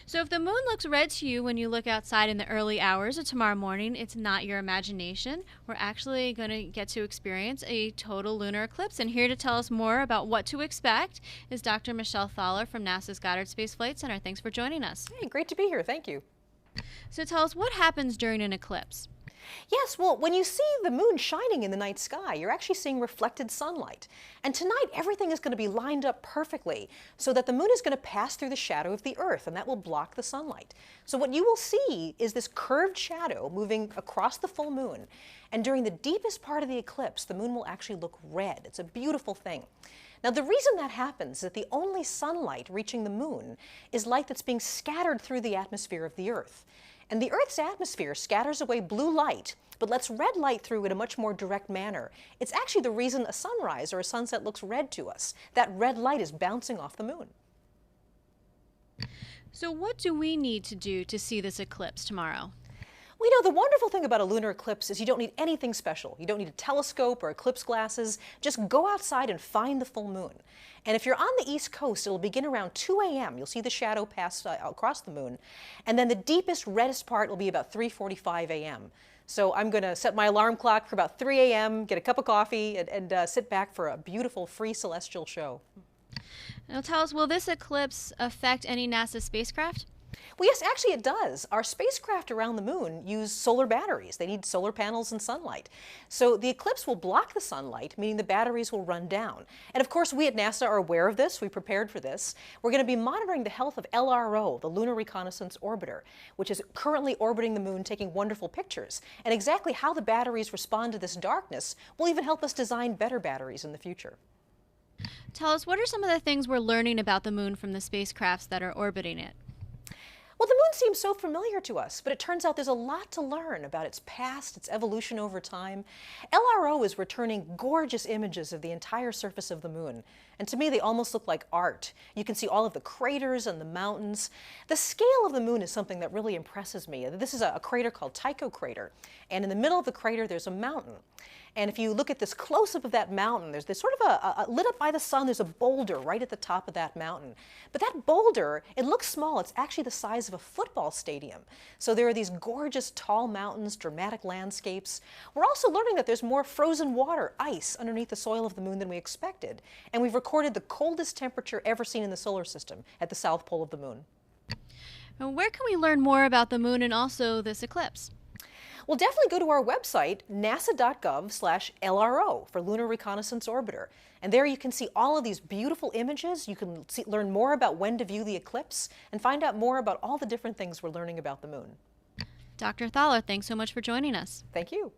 So if the moon looks red to you when you look outside in the early hours of tomorrow morning, it's not your imagination. We're actually going to get to experience a total lunar eclipse. And here to tell us more about what to expect is Dr. Michelle Thaller from NASA's Goddard Space Flight Center. Thanks for joining us. Hey, great to be here. Thank you. So tell us what happens during an eclipse. Yes, well, when you see the moon shining in the night sky, you're actually seeing reflected sunlight. And tonight, everything is going to be lined up perfectly so that the moon is going to pass through the shadow of the Earth, and that will block the sunlight. So what you will see is this curved shadow moving across the full moon. And during the deepest part of the eclipse, the moon will actually look red. It's a beautiful thing. Now, the reason that happens is that the only sunlight reaching the moon is light that's being scattered through the atmosphere of the Earth. And the Earth's atmosphere scatters away blue light, but lets red light through in a much more direct manner. It's actually the reason a sunrise or a sunset looks red to us. That red light is bouncing off the moon. So what do we need to do to see this eclipse tomorrow? Well, you know, the wonderful thing about a lunar eclipse is you don't need anything special. You don't need a telescope or eclipse glasses. Just go outside and find the full moon. And if you're on the East Coast, it'll begin around 2 a.m. You'll see the shadow pass across the moon. And then the deepest, reddest part will be about 3:45 a.m. So I'm going to set my alarm clock for about 3 a.m., get a cup of coffee, and sit back for a beautiful, free celestial show. Now tell us, will this eclipse affect any NASA spacecraft? Well, yes, actually it does. Our spacecraft around the moon use solar batteries. They need solar panels and sunlight. So the eclipse will block the sunlight, meaning the batteries will run down. And of course, we at NASA are aware of this. We prepared for this. We're going to be monitoring the health of LRO, the Lunar Reconnaissance Orbiter, which is currently orbiting the moon, taking wonderful pictures. And exactly how the batteries respond to this darkness will even help us design better batteries in the future. Tell us, what are some of the things we're learning about the moon from the spacecrafts that are orbiting it? Well, the moon seems so familiar to us, but it turns out there's a lot to learn about its past, its evolution over time. LRO is returning gorgeous images of the entire surface of the moon, and to me they almost look like art. You can see all of the craters and the mountains. The scale of the moon is something that really impresses me. This is a crater called Tycho crater, and in the middle of the crater there's a mountain. And if you look at this close-up of that mountain, there's this sort of lit up by the sun, there's a boulder right at the top of that mountain. But that boulder, it looks small. It's actually the size of a football stadium. So there are these gorgeous tall mountains, dramatic landscapes. We're also learning that there's more frozen water, ice, underneath the soil of the moon than we expected. And we've recorded the coldest temperature ever seen in the solar system at the south pole of the moon. Now, where can we learn more about the moon and also this eclipse? Well, definitely go to our website, nasa.gov/LRO for Lunar Reconnaissance Orbiter. And there you can see all of these beautiful images. You can learn more about when to view the eclipse and find out more about all the different things we're learning about the moon. Dr. Thaller, thanks so much for joining us. Thank you.